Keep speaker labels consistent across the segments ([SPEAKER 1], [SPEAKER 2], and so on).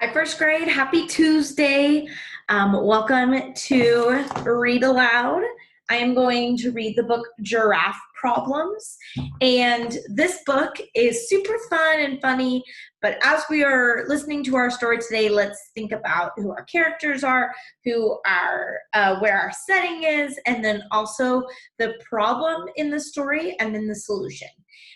[SPEAKER 1] Hi, first grade. Happy Tuesday. Welcome to Read Aloud. I am going to read the book Giraffe Problems. And this book is super fun and funny. But as we are listening to our story today, let's think about who our characters are, where our setting is, and then also the problem in the story and then the solution.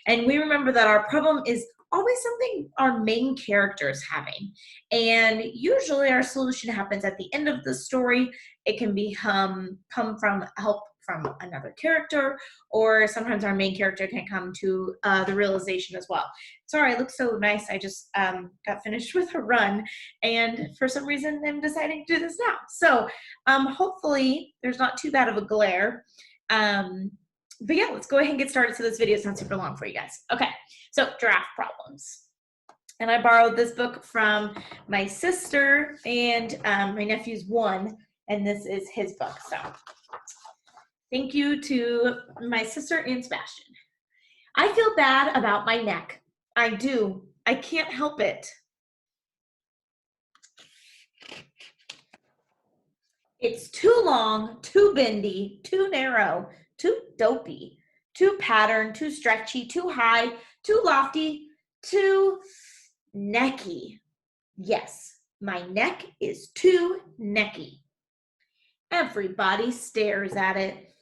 [SPEAKER 1] And we remember that our problem is always something our main character is having. And usually our solution happens at the end of the story. It can come from help from another character, or sometimes our main character can come to the realization as well. Sorry, I look so nice. I just got finished with a run, and for some reason I'm deciding to do this now. So hopefully there's not too bad of a glare. But yeah, let's go ahead and get started so this video is not super long for you guys. Okay, so giraffe problems. And I borrowed this book from my sister, and my nephew's one, and this is his book. So thank you to my sister and Sebastian. I feel bad about my neck. I do. I can't help it. It's too long, too bendy, too narrow, too dopey, too patterned, too stretchy, too high, too lofty, too necky. Yes, my neck is too necky. Everybody stares at it.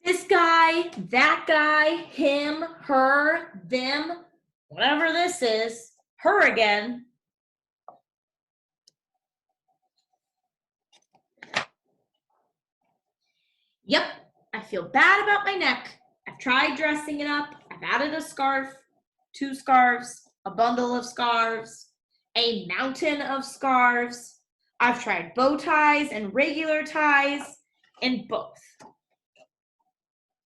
[SPEAKER 1] This guy, that guy, him, her, them, whatever this is, her again. Yep, I feel bad about my neck. I've tried dressing it up. I've added a scarf, 2 scarves, a bundle of scarves, a mountain of scarves. I've tried bow ties and regular ties, and both.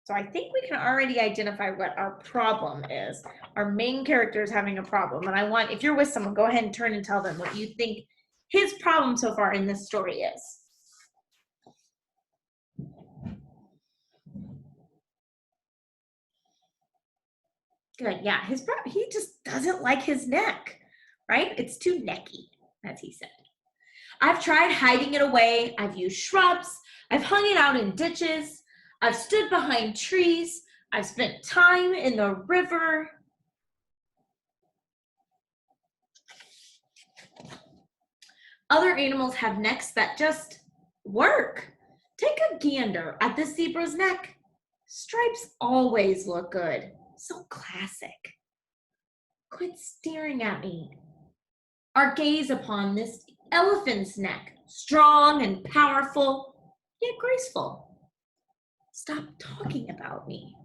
[SPEAKER 1] So I think we can already identify what our problem is. Our main character is having a problem. And I want, if you're with someone, go ahead and turn and tell them what you think his problem so far in this story is. Good, yeah, he just doesn't like his neck, right? It's too necky, as he said. I've tried hiding it away. I've used shrubs. I've hung it out in ditches. I've stood behind trees. I've spent time in the river. Other animals have necks that just work. Take a gander at the zebra's neck. Stripes always look good. So classic. Quit staring at me. Our gaze upon this elephant's neck, strong and powerful, yet graceful. Stop talking about me.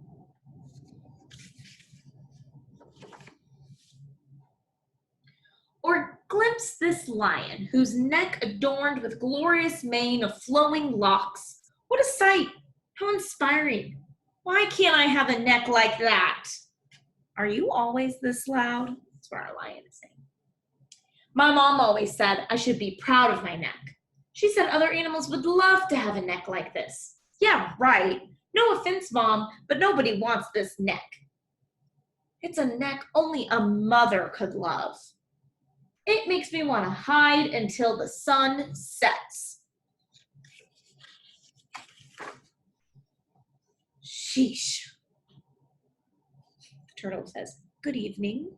[SPEAKER 1] Or glimpse this lion, whose neck adorned with glorious mane of flowing locks. What a sight! How inspiring! Why can't I have a neck like that? Are you always this loud? That's what our lion is saying. My mom always said I should be proud of my neck. She said other animals would love to have a neck like this. Yeah, right. No offense, Mom, but nobody wants this neck. It's a neck only a mother could love. It makes me want to hide until the sun sets. Sheesh. The turtle says, good evening.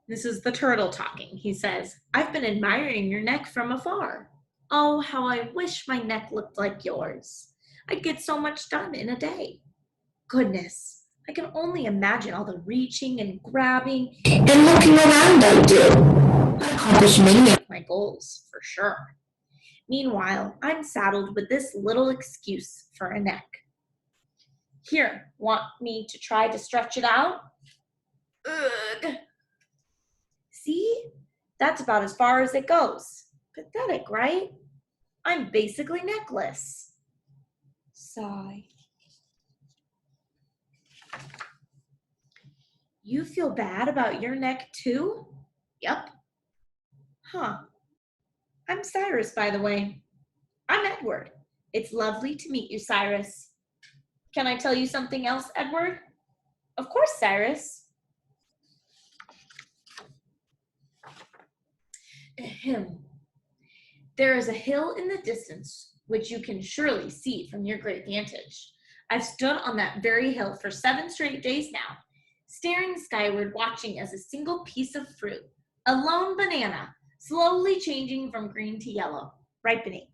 [SPEAKER 1] This is the turtle talking. He says, I've been admiring your neck from afar. Oh, how I wish my neck looked like yours. I'd get so much done in a day. Goodness, I can only imagine all the reaching and grabbing and looking around I do. I'd accomplish many of my goals, for sure. Meanwhile, I'm saddled with this little excuse for a neck. Here, want me to try to stretch it out? Ugh. See? That's about as far as it goes. Pathetic, right? I'm basically neckless. Sigh. You feel bad about your neck too? Yep. Huh. I'm Cyrus, by the way. I'm Edward. It's lovely to meet you, Cyrus. Can I tell you something else, Edward? Of course, Cyrus. Ahem. There is a hill in the distance, which you can surely see from your great vantage. I've stood on that very hill for 7 straight days now, staring skyward, watching as a single piece of fruit, a lone banana, slowly changing from green to yellow, ripening.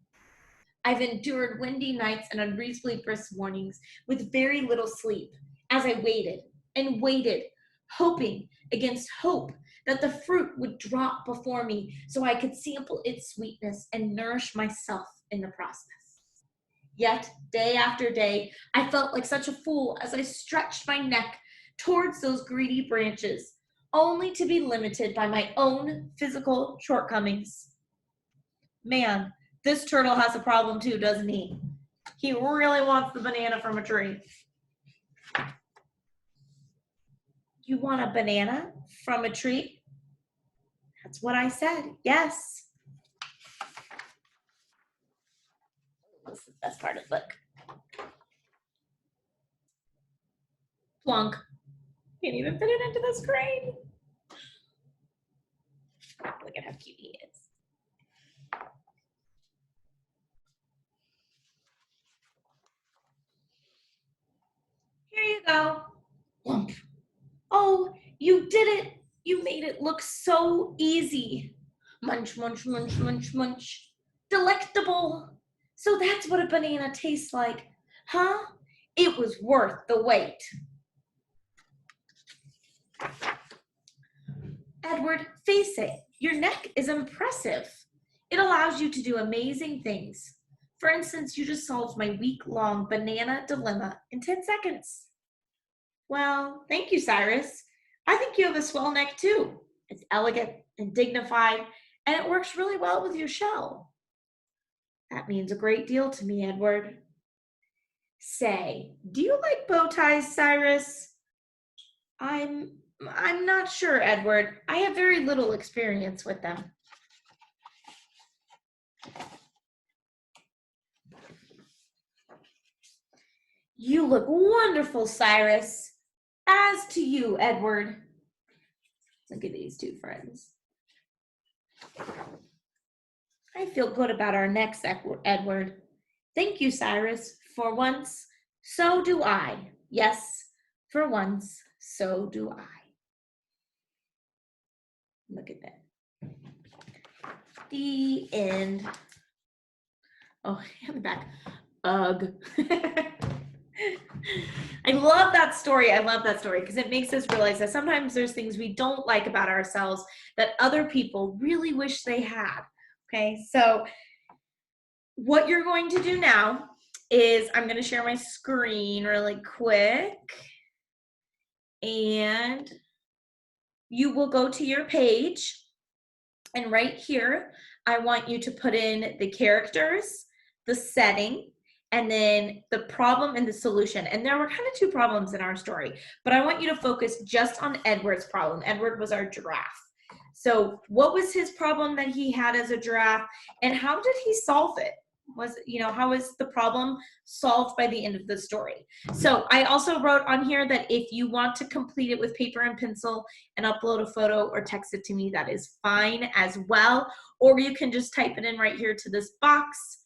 [SPEAKER 1] I've endured windy nights and unreasonably brisk mornings with very little sleep as I waited and waited, hoping against hope that the fruit would drop before me so I could sample its sweetness and nourish myself in the process. Yet, day after day, I felt like such a fool as I stretched my neck towards those greedy branches, only to be limited by my own physical shortcomings. Man, this turtle has a problem too, doesn't he? He really wants the banana from a tree. You want a banana from a tree? That's what I said, yes. This is the best part of the book. Plunk. Can't even fit it into the screen. Look at how cute he is. Here you go. Plump. Oh, you did it. You made it look so easy. Munch, munch, munch, munch, munch. Delectable. So that's what a banana tastes like, huh? It was worth the wait. Edward, face it, your neck is impressive. It allows you to do amazing things. For instance, you just solved my week-long banana dilemma in 10 seconds. Well, thank you, Cyrus. I think you have a swell neck too. It's elegant and dignified, and it works really well with your shell. That means a great deal to me, Edward. Say, do you like bow ties, Cyrus? I'm not sure, Edward. I have very little experience with them. You look wonderful, Cyrus. As to you, Edward. Look at these two friends. I feel good about our necks, Edward. Thank you, Cyrus. For once, so do I. Yes, for once, so do I. Look at that. The end. Oh, on the back. Ugh. I love that story. I love that story because it makes us realize that sometimes there's things we don't like about ourselves that other people really wish they had. Okay, so what you're going to do now is I'm going to share my screen really quick. And you will go to your page. And right here, I want you to put in the characters, the setting, and then the problem and the solution. And there were kind of 2 problems in our story, but I want you to focus just on Edward's problem. Edward was our giraffe. So what was his problem that he had as a giraffe, and how did he solve it? How was the problem solved by the end of the story? So I also wrote on here that if you want to complete it with paper and pencil and upload a photo or text it to me, that is fine as well. Or you can just type it in right here to this box.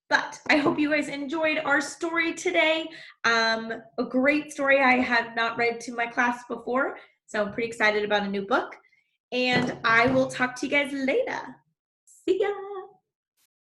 [SPEAKER 1] But I hope you guys enjoyed our story today. A great story I had not read to my class before. So I'm pretty excited about a new book. And I will talk to you guys later. See ya.